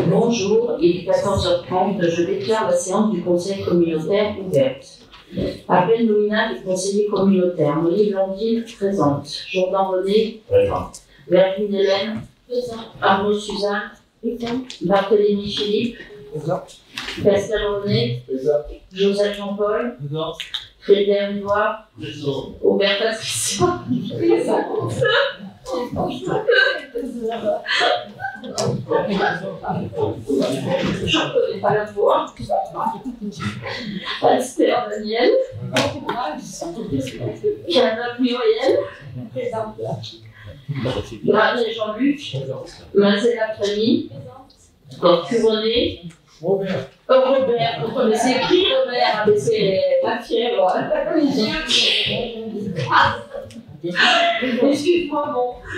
Bonjour, il est 14h30, je déclare la séance du conseil communautaire ouverte. Appel nominal du conseiller communautaire. Marie Blandine, présente. Jourdan René, présent. Virginie Hélène, présent. Arnaud Suzanne, présent. Barthélémy Philippe, présent. Pascal René, présent. Joseph Jean-Paul, présent. Frédéric Rivoire, présent. Aubert Patricia, présent. Je ne connais pas la voix. Esther Daniel. Canada Muriel. Granet Jean-Luc. Mazella Camille. René. Robert. Robert. C'est écrit Robert, mais c'est pas fier. Excuse-moi,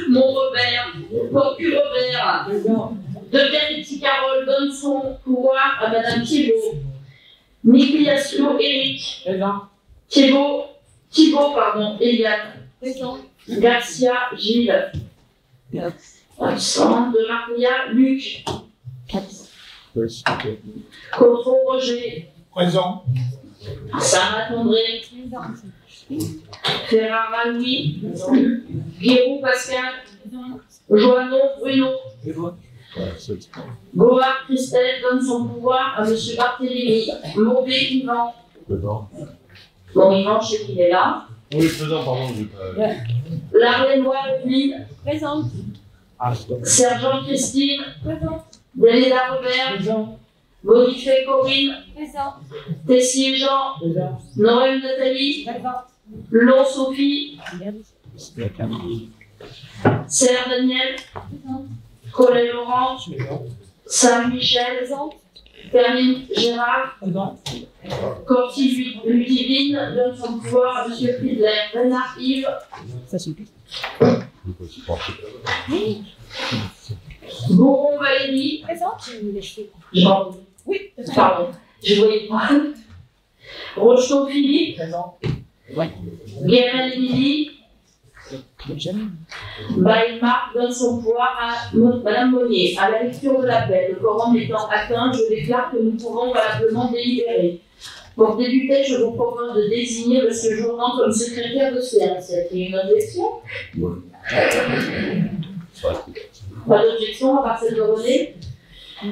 mon Robert, Porcu Robert, de Verity Carole donne son pouvoir à Madame Thibault. Migliasio Eric, Thibault, Eliane, Garcia Gilles, absent, de Maria Luc, Coffreau Roger, présent, Sarah André, Ferrara Louis, Guérou Pascal, Joanneau Bruno, Goard Christelle donne son pouvoir à M. Barthélémy, Mauvais Yvan. Bon, Yvan, je sais qu'il est là. Oui, présent, pardon. L'Arlénois Evelyne, présente. Sergent Christine, présente. Déléda Robert, présent. Bonifay Corinne, présent. Tessier Jean, présent. Noël Nathalie, présente. Long Sophie, Serre Daniel, Collet Laurent, Sam Michel, Perline Gérard, Corti Ludivine donne son pouvoir à M. Fidler, Renard Yves, Bourron Valérie, Présente. oui, pardon, je voyais pas. Rocheteau Philippe, Guérin Émilie, Bailmar donne son pouvoir à Madame Monnier. À la lecture de l'appel, le quorum étant atteint, je déclare que nous pouvons valablement délibérer. Pour débuter, je vous propose de désigner M. Jourdan comme secrétaire de séance. Est-ce qu'il y a une objection? Pas d'objection à part celle de René?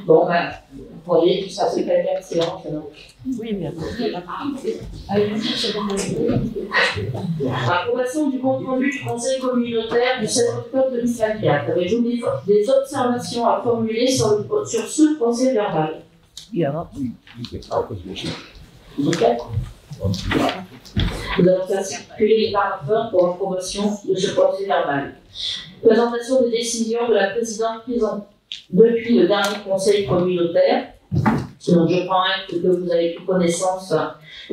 Bon, ben, vous voyez, tout ça, secrétaire de séance, non? Oui, mais Approbation du compte rendu du conseil communautaire du 7 octobre 2024. Avez-vous des observations à formuler sur ce procès verbal? Nous allons faire circuler les paragraphes pour approbation de ce procès verbal. Présentation des décisions de la présidente prise depuis le dernier conseil communautaire. Donc, je prends acte que vous avez pris connaissance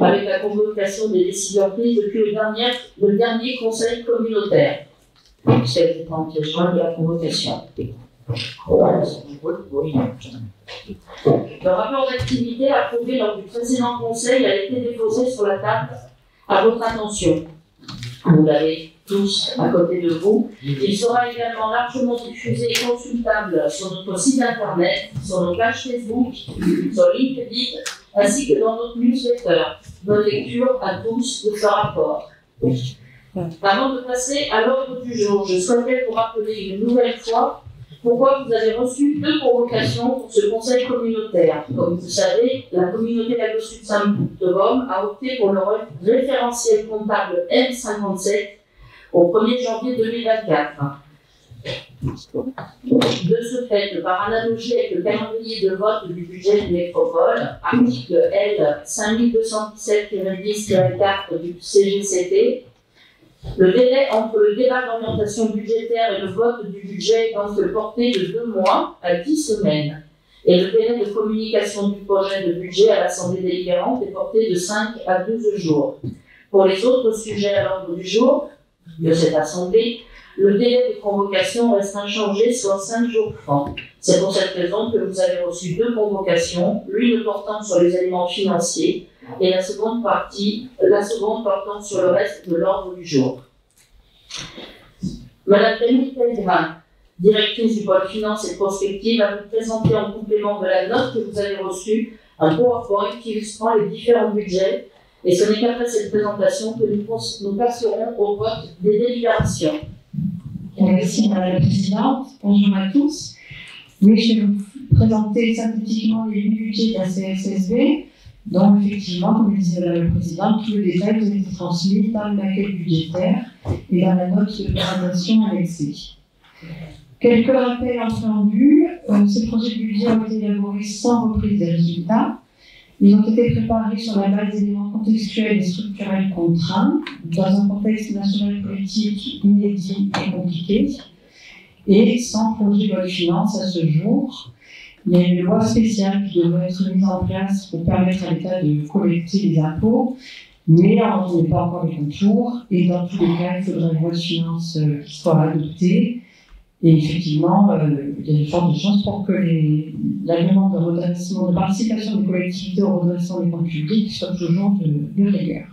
avec la convocation des décisions prises depuis le dernier conseil communautaire. C'est le 30 juin de la convocation. Le rapport d'activité approuvé lors du précédent conseil a été déposé sur la table à votre attention. Vous l'avez tous à côté de vous. Il sera également largement diffusé et consultable sur notre site internet, sur nos pages Facebook, sur LinkedIn, ainsi que dans notre newsletter. Bonne lecture à tous de ce rapport. Avant de passer à l'ordre du jour, je souhaiterais vous rappeler une nouvelle fois pourquoi vous avez reçu 2 convocations pour ce conseil communautaire. Comme vous savez, la communauté Lago Sud Saint-Baume a opté pour le référentiel comptable M57 au 1er janvier 2024. De ce fait, par analogie avec le calendrier de vote du budget de métropole, article L 5217-10-4 du CGCT, le délai entre le débat d'orientation budgétaire et le vote du budget étant porté de 2 mois à 10 semaines, et le délai de communication du projet de budget à l'Assemblée délibérante est porté de 5 à 12 jours. Pour les autres sujets à l'ordre du jour de cette Assemblée, le délai de convocation reste inchangé, soit 5 jours francs. C'est pour cette raison que vous avez reçu 2 convocations, l'une portant sur les éléments financiers et la seconde portant sur le reste de l'ordre du jour. Madame Camille Pellegrin, directrice du pôle finance et prospective, va vous présenter en complément de la note que vous avez reçue un PowerPoint qui illustrant les différents budgets. Et ce n'est qu'après cette présentation que nous passerons au vote des délibérations. Merci Madame la Présidente. Bonjour à tous. Oui, je vais vous présenter synthétiquement les budgets de la CSSB, dont effectivement, comme le disait Madame la Présidente, tous les détails ont été transmis dans le maquette budgétaire et dans la note de présentation annexée. Quelques rappels en préambule. Ces projets de budget ont été élaborés sans reprise des résultats. Ils ont été préparés sur la base d'éléments contextuels et structurels contraints, dans un contexte national politique inédit et compliqué, et sans projet de loi de finances à ce jour. Il y a une loi spéciale qui devrait être mise en place pour permettre à l'État de collecter les impôts, mais on n'est pas encore les contours, et dans tous les cas, il faudrait une loi de finances qui soit adoptée. Et effectivement, il y a de fortes chances pour que la demande de redressement, de participation des collectivités au redressement des comptes publics soit toujours de rigueur.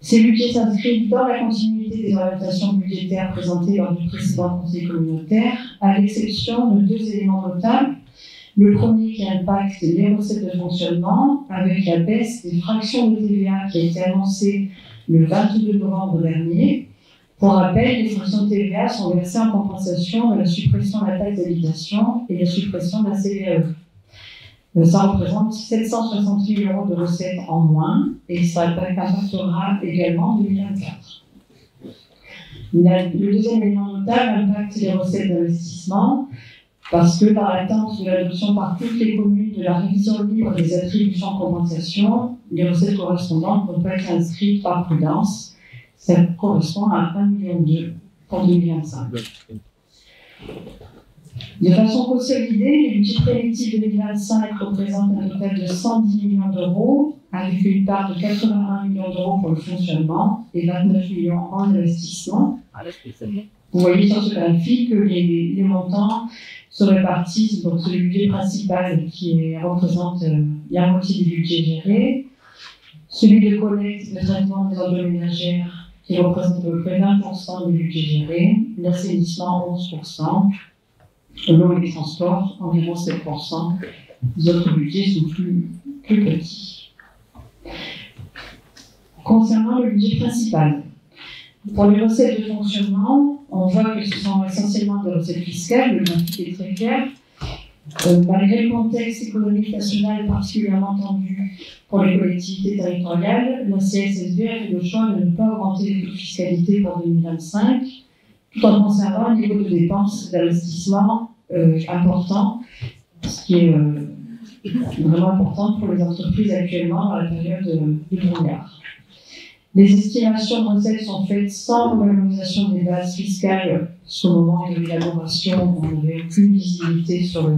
Ces budgets s'inscrivent dans la continuité des orientations budgétaires présentées lors du précédent conseil communautaire, à l'exception de deux éléments notables. Le premier qui impacte les recettes de fonctionnement, avec la baisse des fractions de TVA qui a été annoncée le 22 novembre dernier. Pour rappel, les fractions de TVA sont versées en compensation de la suppression de la taxe d'habitation et la suppression de la CVAE. Ça représente 760 000 € de recettes en moins et ça impactera également en 2024. Le deuxième élément notable impacte les recettes d'investissement parce que dans l'attente de l'adoption par toutes les communes de la révision libre des attributions de compensation, les recettes correspondantes ne vont pas être inscrites par prudence. Ça correspond à 1,2 million pour 2025. De façon consolidée, les budgets prévictifs 2025 représentent un total de 110 millions d'euros, avec une part de 81 millions d'euros pour le fonctionnement et 29 millions en investissement. Vous voyez sur ce graphique que les montants se répartissent, donc c'est le budget principal qui représente la moitié du budget géré, celui de collecte de traitement des ordures ménagères qui représente à peu près 20% du budget géré, l'assainissement 11%, l'eau et les transports environ 7%, les autres budgets sont plus petits. Concernant le budget principal, pour les recettes de fonctionnement, on voit que ce sont essentiellement des recettes fiscales, le graphique est très clair. Malgré le contexte économique national particulièrement tendu pour les collectivités territoriales, la CSSB a fait le choix de ne pas augmenter les taux de fiscalité pour 2025, tout en conservant un niveau de dépenses d'investissement important, ce qui est vraiment important pour les entreprises actuellement dans la période de brouillard. Les estimations de recettes sont faites sans revalorisation des bases fiscales. Au moment de l'élaboration, on n'avait aucune visibilité sur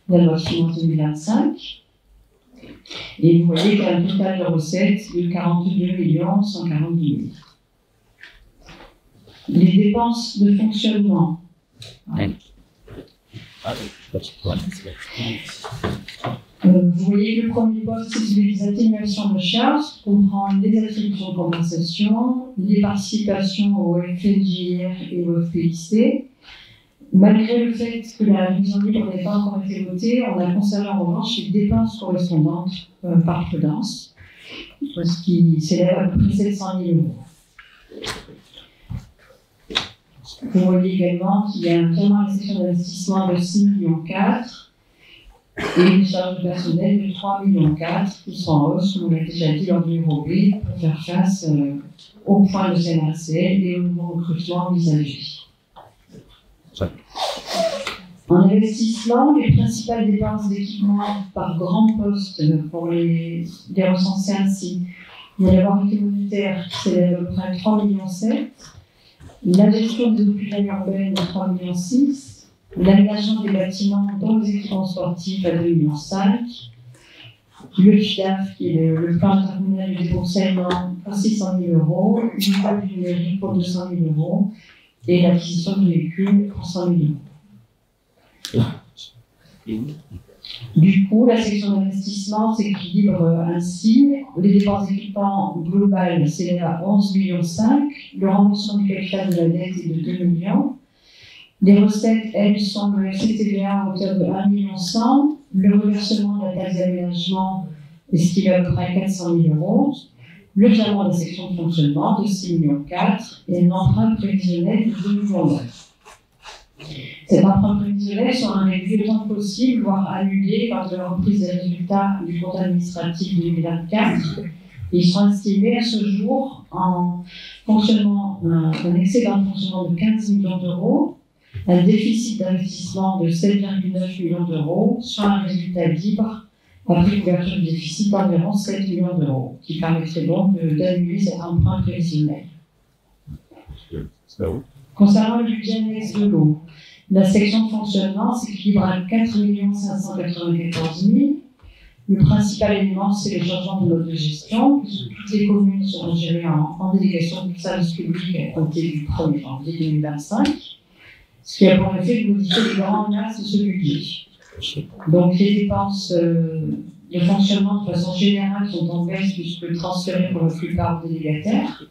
la loi de finances 2025. Et vous voyez qu'il y a un total de recettes de 42 142 000. Les dépenses de fonctionnement. Vous voyez le premier poste, c'est celui des atténuations de charges, qui comprend les attributions de compensation, les participations au FNJR et au FPIC. Malgré le fait que la révision libre n'ait pas encore été votée, on a conservé en revanche les dépenses correspondantes par prudence, ce qui s'élève à peu près 700 000 €. Vous voyez également qu'il y a un paiement à la section d'investissement de 6,4 millions et une charge de personnel de 3,4 millions qui sont en hausse, comme on l'a déjà dit lors du numéro B, pour faire face au point de CNRCL et au nouveau recrutement envisagé. En investissement, les principales dépenses d'équipement par grand poste pour les recenser ainsi. Il y a la voirie communautaire qui s'élève à peu près à 3,7 millions. La gestion des eaux pluviales urbaines à 3,6 millions. L'aménagement des bâtiments dont les équipements sportifs à 2,5 millions. Le FIDAF, qui est le plan intercommunal de débroussaillement, à 600 000 €, l'immeuble du numérique pour 200 000 € et l'acquisition de véhicules pour 100 000 €. Du coup, la section d'investissement s'équilibre ainsi. Les dépenses d'équipement globales s'élèvent à 11,5 millions. Le remboursement du capital de la dette est de 2 millions. Les recettes, elles, sont le FCTVA à hauteur de 1,1 million. Le reversement de la taxe d'aménagement estimé à peu près 400 000 euros. Le virement de la section de fonctionnement de 6,4 millions et un emprunt prévisionnel de 2,9 millions. Cet emprunt prévisionnel sera réduit le temps que possible, voire annulé lors de la reprise des résultats du compte administratif 2024. Ils sont estimés à ce jour en fonctionnement, un excédent de fonctionnement de 15 millions d'euros, un déficit d'investissement de 7,9 millions d'euros, soit un résultat libre après couverture du déficit d'environ 7 millions d'euros, qui permettrait donc d'annuler cet emprunt prévisionnel. Concernant le budget annexe de l'eau, la section de fonctionnement s'équilibre à 4 594 000. Le principal élément, c'est le changement de mode de gestion, puisque toutes les communes seront gérées en délégation de service public à compter du 1er janvier 2025, ce qui a pour effet de modifier le grand axe de ce budget. Donc les dépenses de fonctionnement de façon générale sont en baisse puisque transférées pour la plupart des délégataires.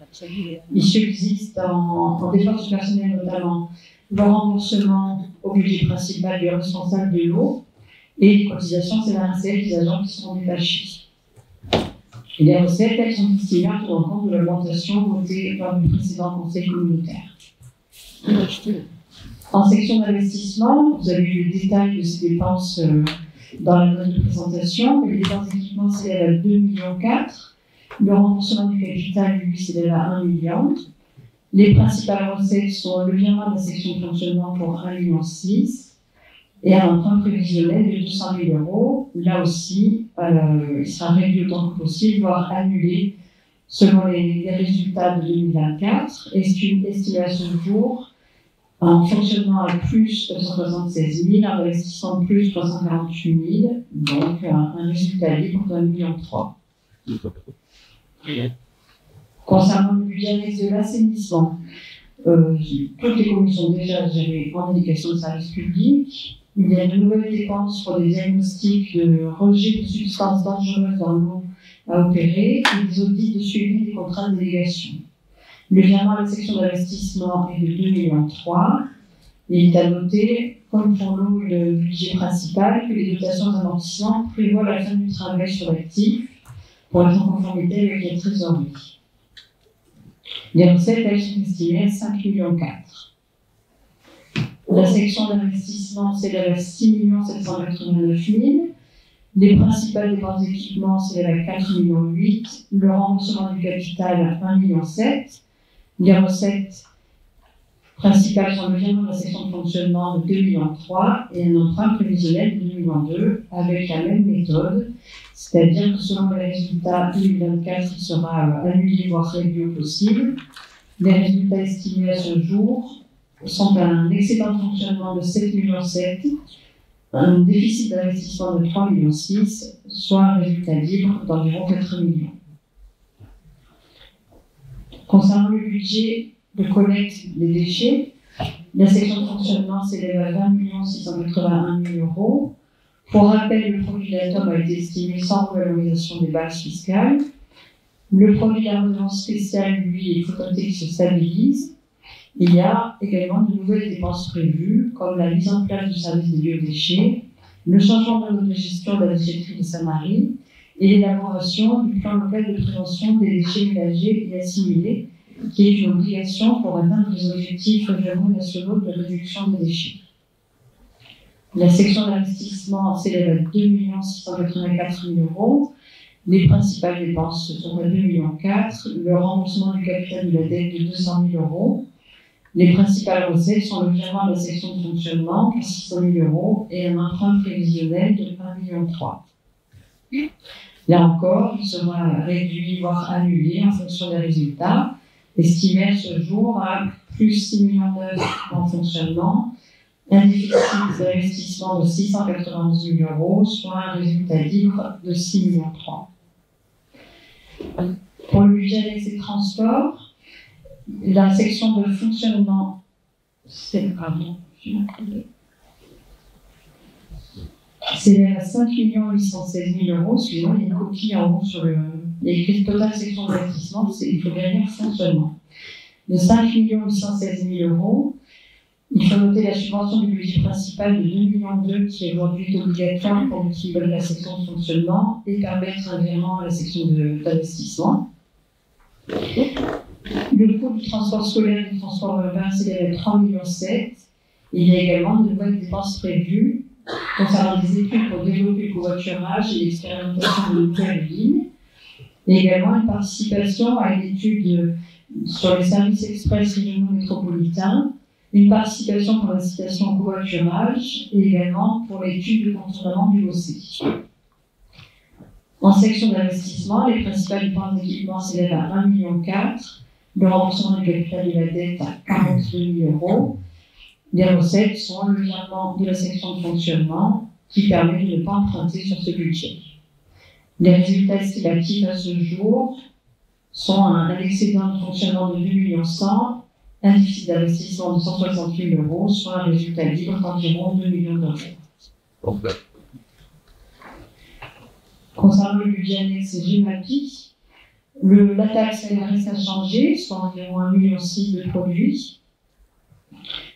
Il subsiste en dépenses personnelles notamment le remboursement au budget principal des responsables de l'eau et les cotisations salariales des agents qui seront détachés. Et les recettes, elles sont estimées en tenant compte de l'augmentation votée lors du précédent conseil communautaire. En section d'investissement, vous avez eu le détail de ces dépenses dans la note de présentation. Les dépenses d'équipement s'élèvent à 2,4 millions. Le remboursement du capital, lui, s'élève à 1 million. Les principales recettes sont le virement de la section de fonctionnement pour 1,6 million et un emprunt prévisionnel de 200 000 euros. Là aussi, il sera réduit autant que possible, voire annulé selon les résultats de 2024, estimé à ce jour en fonctionnement à plus 276 000, en investissement de plus 348 000, donc un résultat libre de 1,3 million. Concernant le budget annexe de l'assainissement, toutes les communes sont déjà gérées en délégation de service public. Il y a de nouvelles dépenses pour des diagnostics de rejet de substances dangereuses dans l'eau à opérer et des audits de suivi des contrats de délégation. Le virement à la section d'investissement est de 2,3 millions. Il est à noter, comme pour l'eau le budget principal, que les dotations d'amortissement prévoient la fin du travail sur l'actif pour être en conformité avec la trésorerie. Les recettes, elles sont estimées à 5,4 millions. La section d'investissement s'élève à 6 789 000. Les principales dépenses d'équipement s'élèvent à 4,8 millions. Le remboursement du capital à 1,7 million. Les recettes principales sont le virement de la section de fonctionnement de 2,3 millions et un emprunt prévisionnel de 2,2 millions avec la même méthode, c'est-à-dire que selon les résultats 2024, il sera annulé voire réduit au possible. Les résultats estimés à ce jour sont un excédent de fonctionnement de 7,7 millions, un déficit d'investissement de 3,6 millions, soit un résultat libre d'environ 4 millions. Concernant le budget de collecte des déchets, la section de fonctionnement s'élève à 20 681 000 euros. Pour rappel, le produit de l'atome a été estimé sans revalorisation des bases fiscales. Le produit de la redevance spéciale, lui, il faut noter qu'il se stabilise. Il y a également de nouvelles dépenses prévues, comme la mise en place du service des biodéchets, le changement de mode de gestion de la déchetterie de Saint-Marie et l'élaboration du plan local de prévention des déchets ménagers et assimilés, qui est une obligation pour atteindre les objectifs régionaux et nationaux de réduction des déchets. La section d'investissement s'élève à 2 684 000 euros. Les principales dépenses sont à 2,4 millions. Le remboursement du capital de la dette de 200 000 euros. Les principales recettes sont le virement de la section de fonctionnement pour 600 000 euros et un emprunt prévisionnel de 1,3 million. Là encore, il sera réduit, voire annulé en fonction des résultats, estimé à ce jour à plus 6,9 millions en fonctionnement, un déficit d'investissement de 691 000 euros, soit un résultat libre de 6,3 millions. Pour le budget annexe des transports, la section de fonctionnement, s'élève à 5 816 000 euros. Excusez-moi, il y a une copie en haut sur le. Il y a écrit total section d'investissement, il faut bien dire fonctionnement. De 5 816 000 euros, il faut noter la subvention du budget principal de 2,2 millions qui aujourd'hui est obligatoire pour équilibrer la section de fonctionnement et permettre un virement à la section d'investissement. Le coût du transport scolaire et du transport urbain s'élève à 3,7 millions. Il y a également de nouvelles dépenses prévues concernant des études pour développer le covoiturage et l'expérimentation de nouvelles lignes, et également une participation à une étude sur les services express régionaux métropolitains, une participation pour l'incitation au covoiturage et également pour l'étude de contournement du Bossé. En section d'investissement, les principales dépenses d'équipement s'élèvent à 1,4 million, le remboursement du capital de la dette à 42 000 euros. Les recettes sont le virement de la section de fonctionnement qui permet de ne pas emprunter sur ce budget. Les résultats estimatifs à ce jour sont un excédent de fonctionnement de 2,1 millions, un déficit d'investissement de 160 000 euros, soit un résultat libre d'environ 2 millions d'euros. Concernant le budget annexe GEMAPI, la taxe reste inchangée, soit environ 1,6 million de produits.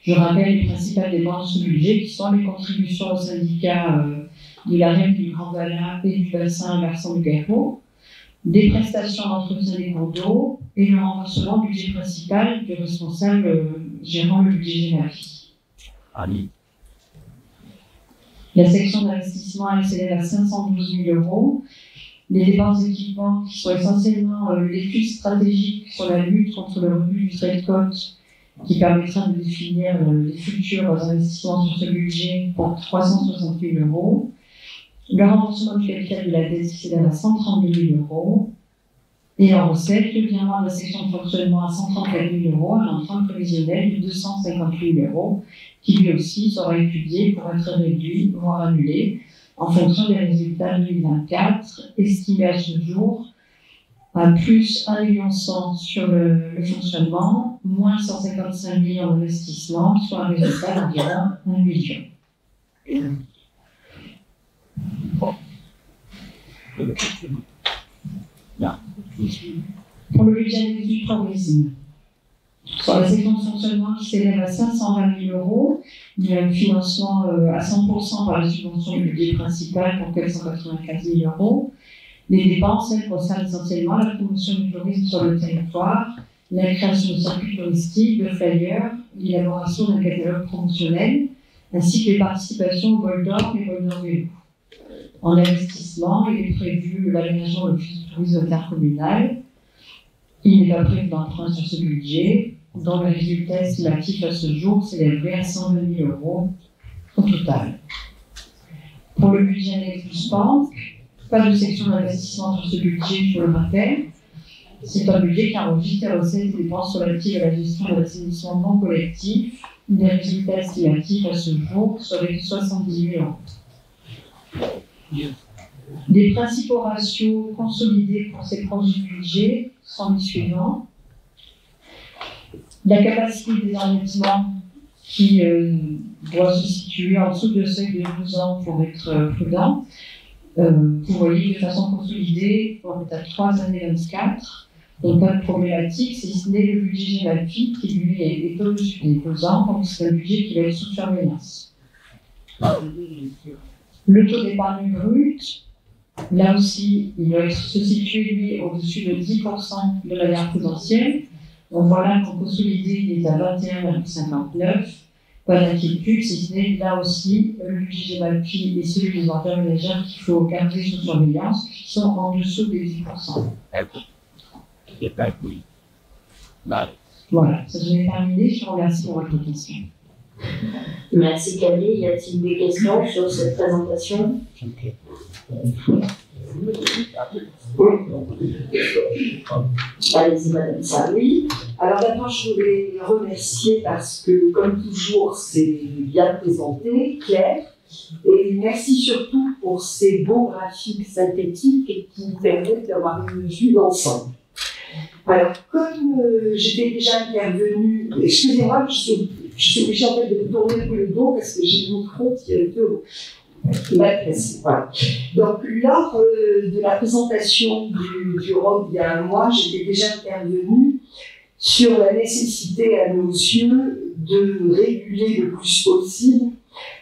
Je rappelle les principales dépenses de ce budget qui sont les contributions aux syndicats de la REM du Grand Valin et du bassin versant du Garot, des prestations d'entretien des cours d'eau et le remboursement du budget principal du responsable gérant le budget GEMAPI. La section d'investissement s'élève à 512 000 euros. Les dépenses d'équipement qui sont essentiellement l'étude stratégique sur la lutte contre le rebut du trait de côte qui permettra de définir les futurs investissements sur ce budget pour 360 000 euros. Le remboursement du capital de la dette qui s'élève à 132 000 euros. Et en recette, le virement de la section de fonctionnement à 134 000 euros, un emprunt prévisionnel de 250 000 euros, qui lui aussi sera étudié pour être réduit, voire annulé, en fonction des résultats 2024, estimés à ce jour à plus 1,1 million sur le fonctionnement, moins 155 000 en investissement, soit un résultat d'environ 1 million. Pour le budget du tourisme, sur la section de fonctionnement qui s'élève à 520 000 euros, il y a un financement à 100% par la subvention du budget principal pour 495 000 euros. Les dépenses, elles, concernent essentiellement la promotion du tourisme sur le territoire, la création de circuits touristiques, de flyers, l'élaboration d'un catalogue promotionnel, ainsi que les participations au bol d'or et bol d'or vélo. En investissement, il est prévu l'aménagement de l'office de tourisme intercommunal. Il n'est pas prévu d'emprunt sur ce budget, dont le résultat estimatif à ce jour s'élèverait à 120 000 euros au total. Pour le budget annexe du SPAN, pas de section d'investissement sur ce budget, je le rappelle. C'est un budget qui enregistre les recettes et dépenses relatives à la gestion de l'assainissement non collectif. Les résultats estimatifs à ce jour seraient de 70 000 euros. Les principaux ratios consolidés pour ces projets de budget sont les suivants. La capacité des endettements qui doit se situer en dessous de seuil de 12 ans pour être prudent. Vous voyez, de façon consolidée, on est à 3 années 24. Donc pas de problématique, si ce n'est le budget GEMAPI qui lui est au-dessus des 2 ans, donc c'est un budget qui va être sous surveillance. Le taux d'épargne brute, là aussi, il doit se situer lui au-dessus de 10% de manière prudentielle. Donc voilà qu'en consolidé, il est à 21,59. Pas d'inquiétude, si ce n'est là aussi le budget GEMAPI et celui des emplois ménagères qu'il faut garder sous surveillance, qui sont en dessous des 10%. Voilà, ça je vais terminer. Je vous remercie pour votre attention. Merci Camille. Y a-t-il des questions sur cette présentation? Allez-y, Madame Sarri. Alors d'abord, je voulais remercier parce que, comme toujours, c'est bien présenté, clair. Et merci surtout pour ces beaux graphiques synthétiques et qui nous permettent d'avoir une vue d'ensemble. Alors, comme j'étais déjà intervenue, excusez-moi, je suis obligée en fait de tourner un peu le dos parce que j'ai le micro qui est un peu Mal placé, voilà. Donc, lors de la présentation du ROP il y a un mois, j'étais déjà intervenue sur la nécessité, à nos yeux, de réguler le plus possible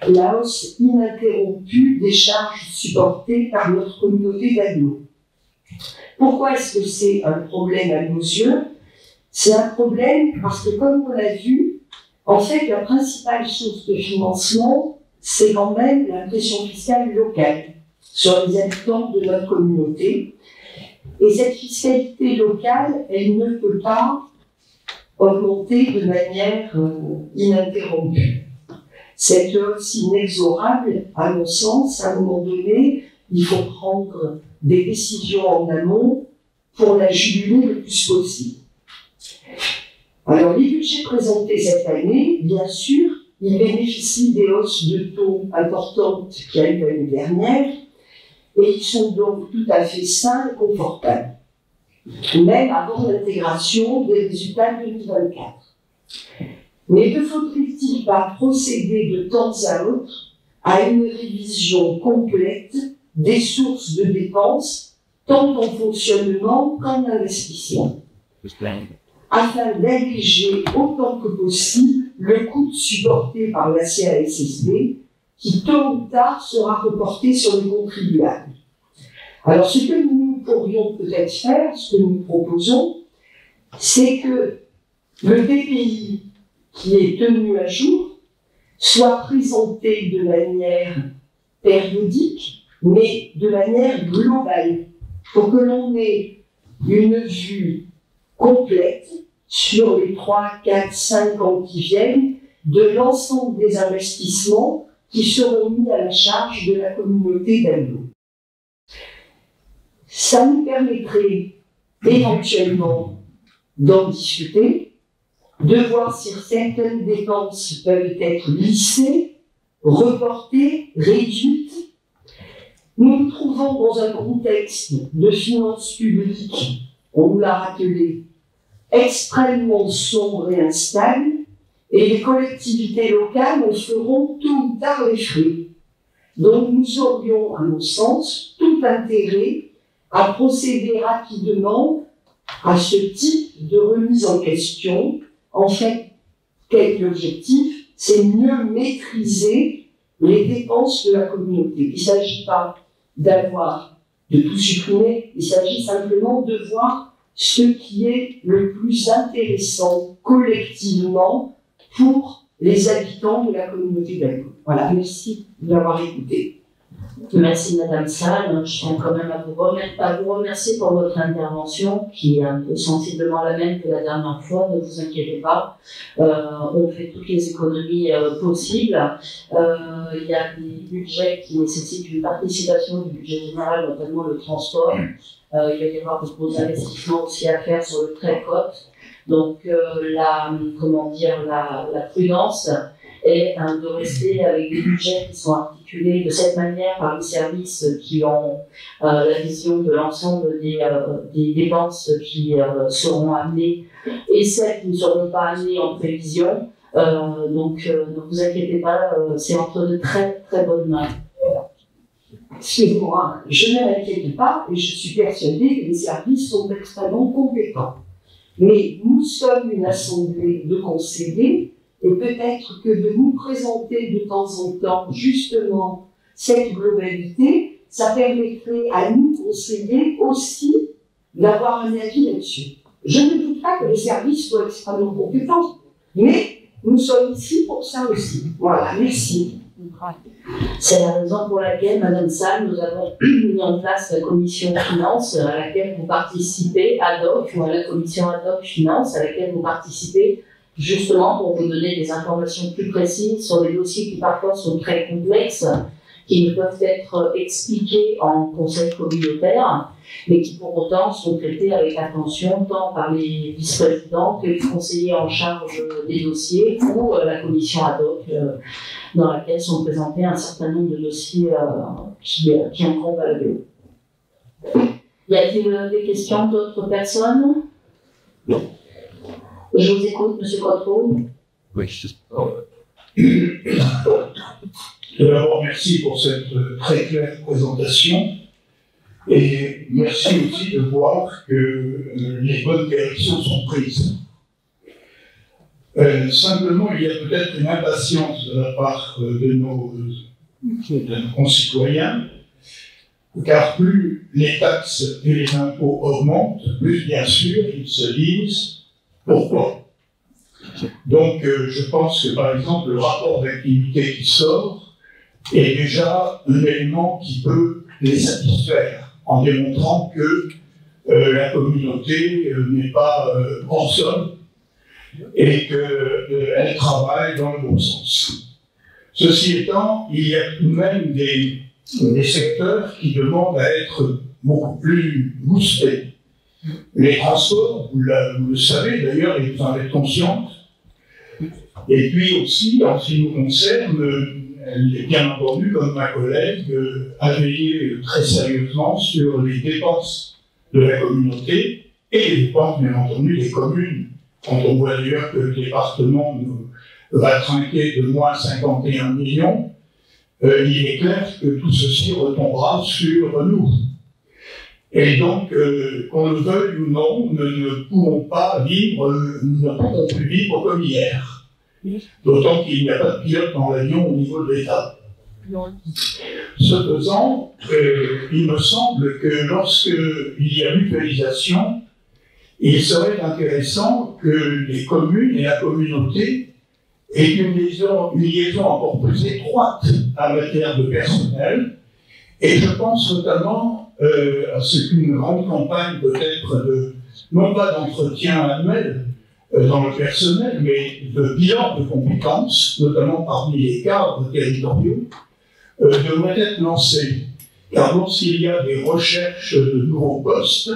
la hausse ininterrompue des charges supportées par notre communauté d'agglos. Pourquoi est-ce que c'est un problème à nos yeux? C'est un problème parce que, comme on l'a vu, en fait, la principale source de financement, c'est quand même la pression fiscale locale sur les habitants de notre communauté. Et cette fiscalité locale, elle ne peut pas augmenter de manière ininterrompue. Cette hausse inexorable, à mon sens, à un moment donné, il faut prendre des décisions en amont pour la juguler le plus possible. Alors, les budgets présentés cette année, bien sûr, ils bénéficient des hausses de taux importantes qu'il y a eu l'année dernière, et ils sont donc tout à fait sains et confortables, même avant l'intégration des résultats 2024. Mais ne faudrait-il pas procéder de temps à autre à une révision complète des sources de dépenses, tant en fonctionnement qu'en investissement, afin d'alléger autant que possible le coût supporté par la CASSB, qui tôt ou tard sera reporté sur les contribuables. Alors, ce que nous pourrions peut-être faire, ce que nous proposons, c'est que le DPI qui est tenu à jour soit présenté de manière périodique, mais de manière globale, pour que l'on ait une vue complète sur les 3, 4, 5 ans qui viennent de l'ensemble des investissements qui seront mis à la charge de la communauté d'agglos. Ça nous permettrait éventuellement d'en discuter, de voir si certaines dépenses peuvent être lissées, reportées, réduites. Nous nous trouvons dans un contexte de finances publiques, on nous l'a rappelé, extrêmement sombre et instable, et les collectivités locales en feront tôt ou tard les frais. Donc nous aurions, à mon sens, tout intérêt à procéder rapidement à ce type de remise en question. En fait, quel est l'objectif? C'est mieux maîtriser les dépenses de la communauté. Il ne s'agit pas de tout supprimer, il s'agit simplement de voir ce qui est le plus intéressant collectivement pour les habitants de la communauté d'agglos. Voilà, merci de m'avoir écouté. Merci Madame Salle. Je tiens quand même à vous remercier pour votre intervention qui est un peu sensiblement la même que la dernière fois, ne vous inquiétez pas. On fait toutes les économies possibles. Il y a des budgets qui nécessitent une participation du budget général, notamment le transport. Il va y avoir de gros investissements aussi à faire sur le trait côte. Donc la prudence est de rester avec des budgets qui sont articulés de cette manière par les services qui ont la vision de l'ensemble des dépenses qui seront amenées et celles qui ne seront pas amenées en prévision. Donc ne vous inquiétez pas, c'est entre de très très bonnes mains. Excusez-moi, je ne m'inquiète pas et je suis persuadée que les services sont extrêmement compétents. Mais nous sommes une assemblée de conseillers et peut-être que de nous présenter de temps en temps justement cette globalité, ça permettrait à nous conseillers aussi d'avoir un avis là-dessus. Je ne doute pas que les services soient extrêmement compétents, mais nous sommes ici pour ça aussi. Voilà, merci. C'est la raison pour laquelle, Madame Salle, nous avons mis en place la commission finance à laquelle vous participez, ad hoc, ou à la commission ad hoc finance à laquelle vous participez, justement pour vous donner des informations plus précises sur des dossiers qui parfois sont très complexes, qui ne peuvent être expliqués en conseil communautaire, mais qui pour autant sont traités avec attention tant par les vice-présidents que les conseillers en charge des dossiers ou la commission ad hoc dans laquelle sont présentés un certain nombre de dossiers qui incombent à l'agglo. Y a-t-il des questions d'autres personnes? Non. Je vous écoute, Monsieur Cotreau. Oui, Tout d'abord, merci pour cette très claire présentation et merci aussi de voir que les bonnes directions sont prises. Simplement, il y a peut-être une impatience de la part de nos concitoyens, car plus les taxes et les impôts augmentent, plus bien sûr ils se disent pourquoi. Donc je pense que par exemple le rapport d'activité qui sort est déjà un élément qui peut les satisfaire en démontrant que la communauté n'est pas hors sol et qu'elle travaille dans le bon sens. Ceci étant, il y a tout de même des secteurs qui demandent à être beaucoup plus boostés. Les transports, vous le savez d'ailleurs, et vous en êtes conscients. Et puis aussi, en ce qui nous concerne, bien entendu, comme ma collègue, a veillé très sérieusement sur les dépenses de la communauté et les dépenses, bien entendu, des communes. Quand on voit d'ailleurs que le département va trinquer de moins 51 millions, il est clair que tout ceci retombera sur nous. Et donc, qu'on le veuille ou non, nous ne pouvons pas vivre, nous ne pouvons plus vivre comme hier. D'autant qu'il n'y a pas de pilote dans l'avion au niveau de l'État. Ce faisant, il me semble que lorsqu'il y a mutualisation, il serait intéressant que les communes et la communauté aient une liaison encore plus étroite en matière de personnel. Et je pense notamment à ce qu'une grande campagne peut-être non pas d'entretien annuel dans le personnel, mais de bilan de compétences, notamment parmi les cadres territoriaux, devrait être lancée. Car lorsqu'il y a des recherches de nouveaux postes,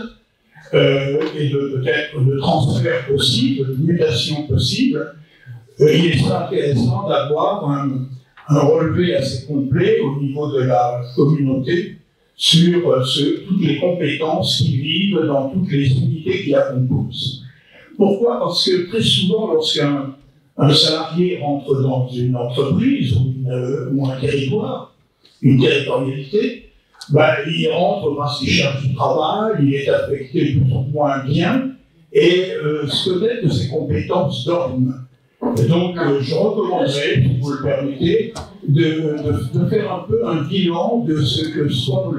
et peut-être de transfert possible, de mutation possible, il est intéressant d'avoir un relevé assez complet au niveau de la communauté sur toutes les compétences qui vivent dans toutes les unités qui la composent. Pourquoi? Parce que très souvent, lorsqu'un salarié rentre dans une entreprise ou un territoire, une territorialité, il rentre parce qu'il cherche du travail, il est affecté plus ou moins bien, et peut-être que ses compétences dorment. Et donc, je recommanderais, si vous le permettez, de faire un peu un bilan de ce que sont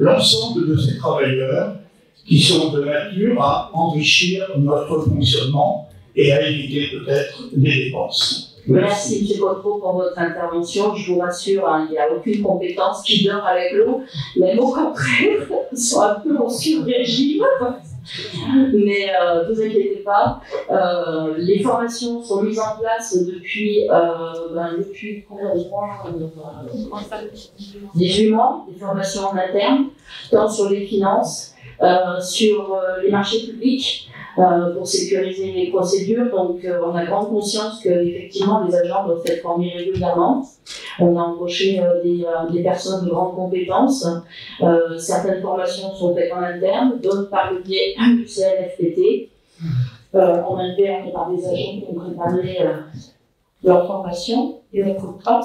l'ensemble de ces travailleurs qui sont de nature à enrichir notre fonctionnement et à éviter peut-être des dépenses. Merci M. Gautreau pour votre intervention. Je vous rassure, il n'y a aucune compétence qui dort avec l'eau, même au contraire, ils sont un peu en sur-régime. Mais ne vous inquiétez pas, les formations sont mises en place depuis 18 mois, des formations en interne, tant sur les finances, sur les marchés publics, pour sécuriser les procédures. Donc on a grande conscience qu'effectivement les agents doivent être formés régulièrement. On a embauché des personnes de grandes compétences. Certaines formations sont faites en interne, d'autres par le biais du CNFPT, en interne et par des agents qui ont préparé leur formation et leur contrat.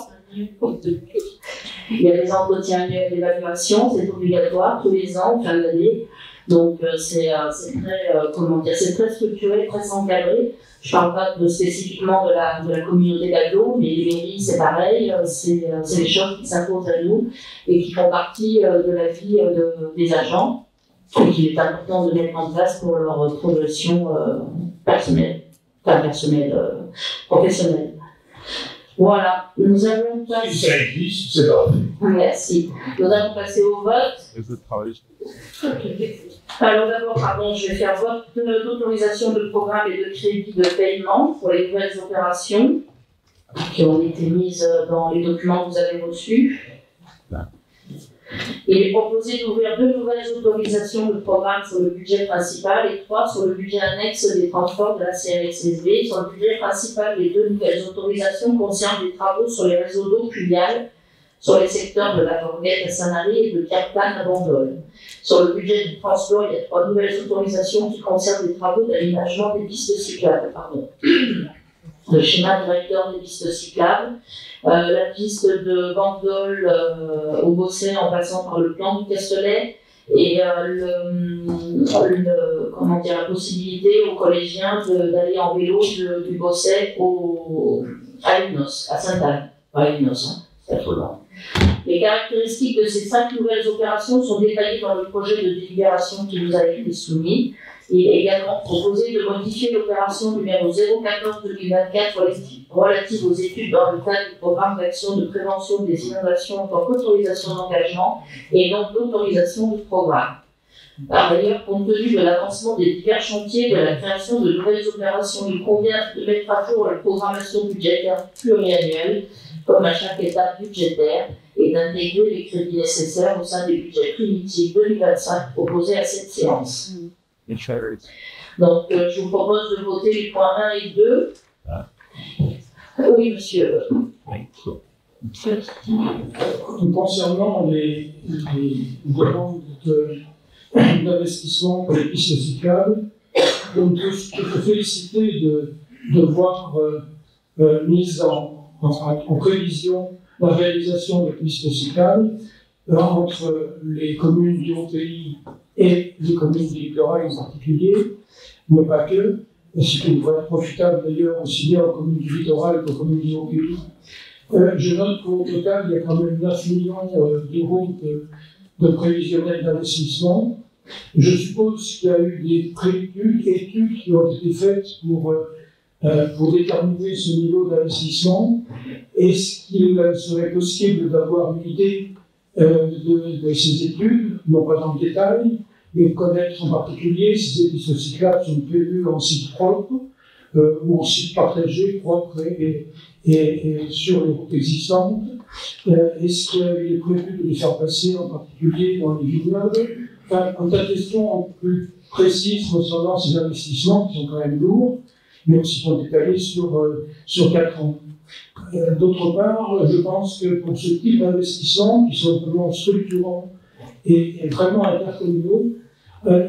Il y a des entretiens annuels d'évaluation, c'est obligatoire tous les ans, en fin d'année. Donc c'est très structuré, très encadré. Je ne parle pas spécifiquement de la communauté d'Aglo, mais les mairies c'est pareil, c'est des choses qui s'imposent à nous et qui font partie de la vie des agents et qu'il est important de mettre en place pour leur progression professionnelle. Voilà, nous allons passer. Si ça existe, c'est parfait. Merci. Nous allons passer au vote. Alors d'abord, je vais faire vote d'autorisation de programme et de crédit de paiement pour les nouvelles opérations qui ont été mises dans les documents que vous avez reçus. Il est proposé d'ouvrir 2 nouvelles autorisations de programme sur le budget principal et 3 sur le budget annexe des transports de la CNSSB. Sur le budget principal, les 2 nouvelles autorisations concernent des travaux sur les réseaux d'eau pluviale sur les secteurs de la Gorguette à Sanary et de Pierre-Plane à Bandol. Sur le budget du transport, il y a 3 nouvelles autorisations qui concernent des travaux d'aménagement des pistes cyclables. le schéma directeur des pistes cyclables, la piste de Bandol au Bosset en passant par le plan du Castellet, et la possibilité aux collégiens d'aller en vélo du Bosset à Unos, à Sainte-Anne, pas à Unos, c'est trop loin. Les caractéristiques de ces 5 nouvelles opérations sont détaillées dans le projet de délibération qui nous a été soumis. Il est également proposé de modifier l'opération numéro 014-2024 relative aux études dans le cadre du programme d'action de prévention des inondations en tant qu'autorisation d'engagement et non d'autorisation de programme. Par ailleurs, compte tenu de l'avancement des divers chantiers de la création de nouvelles opérations, il convient de mettre à jour la programmation budgétaire pluriannuelle, comme à chaque étape budgétaire, et d'intégrer les crédits nécessaires au sein des budgets primitifs 2025 proposés à cette séance. Donc, je vous propose de voter les points 1 et 2. Oui, monsieur. Concernant les demandes d'investissement pour les pistes cyclables, on peut se féliciter de voir mise en prévision la réalisation de pistes cyclables entre les communes du Haut-Pays et les communes du littoral en particulier, mais pas que, ce qui devrait être profitable d'ailleurs aussi bien aux communes du littoral qu'aux communes du Haut-Pays. Je note qu'au total, il y a quand même 9 millions d'euros de prévisionnels d'investissement. Je suppose qu'il y a eu des études qui ont été faites pour déterminer ce niveau d'investissement. Est-ce qu'il serait possible d'avoir une idée de ces études, non pas dans le détail, mais connaître en particulier si ces pistes cyclables sont prévues en site propre ou en site partagé, propre et sur les routes existantes? Est-ce qu'il est prévu de les faire passer en particulier dans les vignobles? Enfin, un tas de questions plus précises concernant ces investissements qui sont quand même lourds, mais qui sont étalés sur 4 ans. D'autre part, je pense que pour ce type d'investissements, qui sont vraiment structurants et vraiment intercommunaux,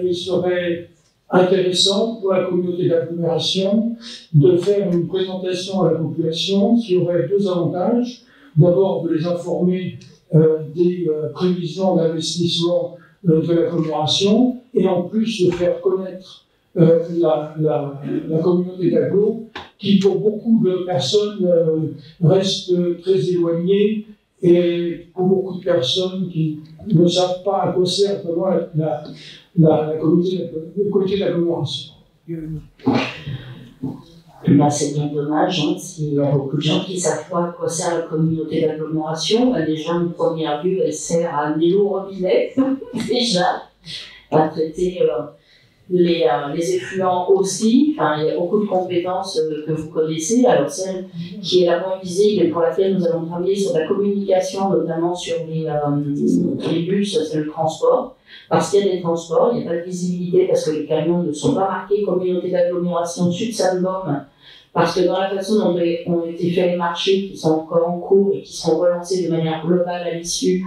il serait intéressant pour la communauté d'agglomération de faire une présentation à la population qui aurait 2 avantages. D'abord, de les informer des prévisions d'investissement de l'agglomération, et en plus de faire connaître la communauté d'agglo, qui pour beaucoup de personnes reste très éloignée, et pour beaucoup de personnes qui ne savent pas à quoi sert vraiment la communauté d'agglomération. Bah, c'est bien dommage, hein, s'il y a beaucoup de gens qui ne savent pas à quoi sert la communauté d'agglomération. Déjà, en première lieu, elle sert à amener l'eau au robinet, déjà, à traiter les effluents aussi. Enfin, il y a beaucoup de compétences que vous connaissez. Alors, celle qui est la moins visible et pour laquelle nous allons travailler sur la communication, notamment sur les bus, c'est le transport. Parce qu'il y a des transports, il n'y a pas de visibilité parce que les camions ne sont pas marqués communauté d'agglomération Sud-Sandbaume, parce que dans la façon dont ont été faits les marchés qui sont encore en cours et qui seront relancés de manière globale à l'issue,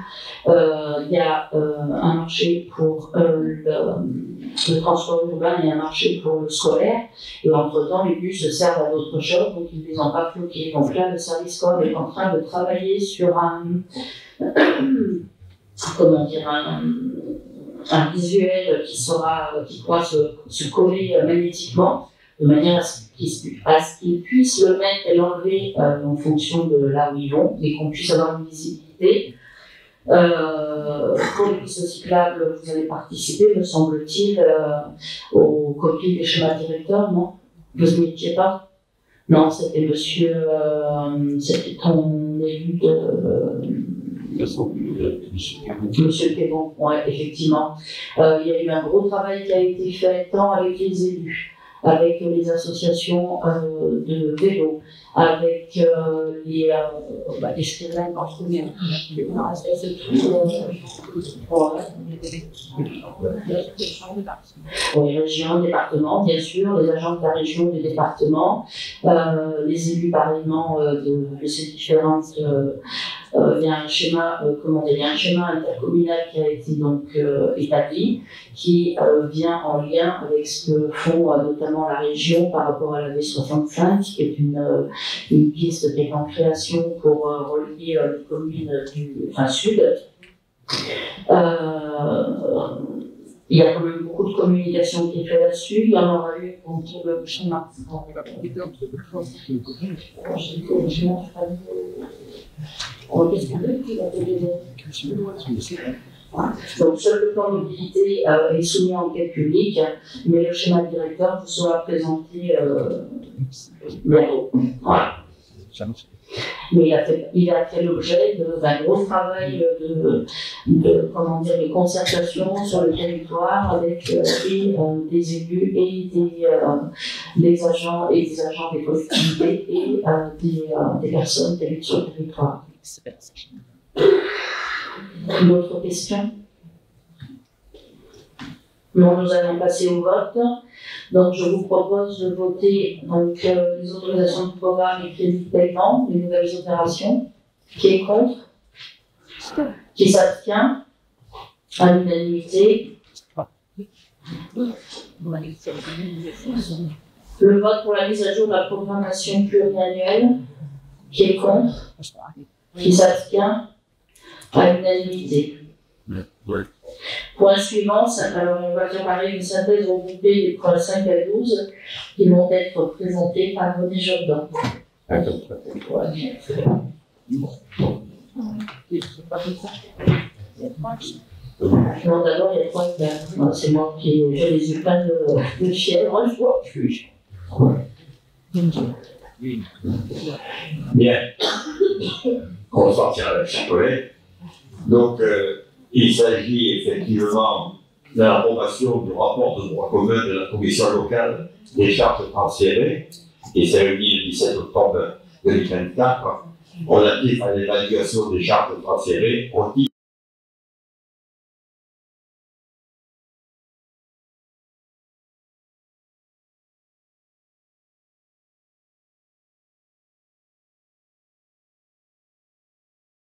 il y a un marché pour le transport urbain et un marché pour le scolaire, et entre-temps les bus servent à d'autres choses, donc ils ne les ont pas bloqués. Donc là, le service com est en train de travailler sur un visuel qui pourra se coller magnétiquement, de manière à ce qu'ils puissent le mettre et l'enlever en fonction de là où ils vont, et qu'on puisse avoir une visibilité. Pour les pistes cyclables, vous avez participé, me semble-t-il, aux copies des schémas directeurs, non? Vous n'y étiez pas? Non, c'était c'était ton élu Monsieur Pébon, oui, effectivement. Il y a eu un gros travail qui a été fait tant avec les élus, avec les associations de vélo, avec les sirènes quand je connais. Oui, région, département, bien sûr, les agents de la région, du département, les élus pareillement de ces différentes. Il y a un schéma, il y a un schéma intercommunal qui a été donc établi, qui vient en lien avec ce que font notamment la région par rapport à la V65, qui est une piste qui est en création pour relier les communes du sud. Il y a quand même beaucoup de communication qui est faite là-dessus. Il y en aura eu pour le schéma. Donc, seul le plan de mobilité est soumis à enquête publique, mais le schéma directeur vous sera présenté bientôt. Voilà. Mais il a fait l'objet d'un gros travail de concertation sur le territoire avec des élus et des agents des collectivités et des personnes qui habitent sur le territoire. D'autres questions? Non, nous allons passer au vote. Donc, je vous propose de voter donc, les autorisations de programme et crédits de paiement, les nouvelles opérations. Qui est contre? Qui s'abstient? À l'unanimité. Le vote pour la mise à jour de la programmation pluriannuelle. Qui est contre? Qui s'abstient? À l'unanimité. Point suivant, alors on va préparer une synthèse regroupée des points 5 à 12 qui vont être présentés par René Jourdan. Non, d'abord, il y a 3 et 4. C'est moi qui j'ai les yeux pleins de fièvre, je vois plus. Bien. On va sortir avec chaque collègue. Donc, il s'agit effectivement de l'approbation du rapport de droit commun de la commission locale des charges transférées, qui s'est réunie le 17 octobre 2024, relatif à l'évaluation des charges transférées au titre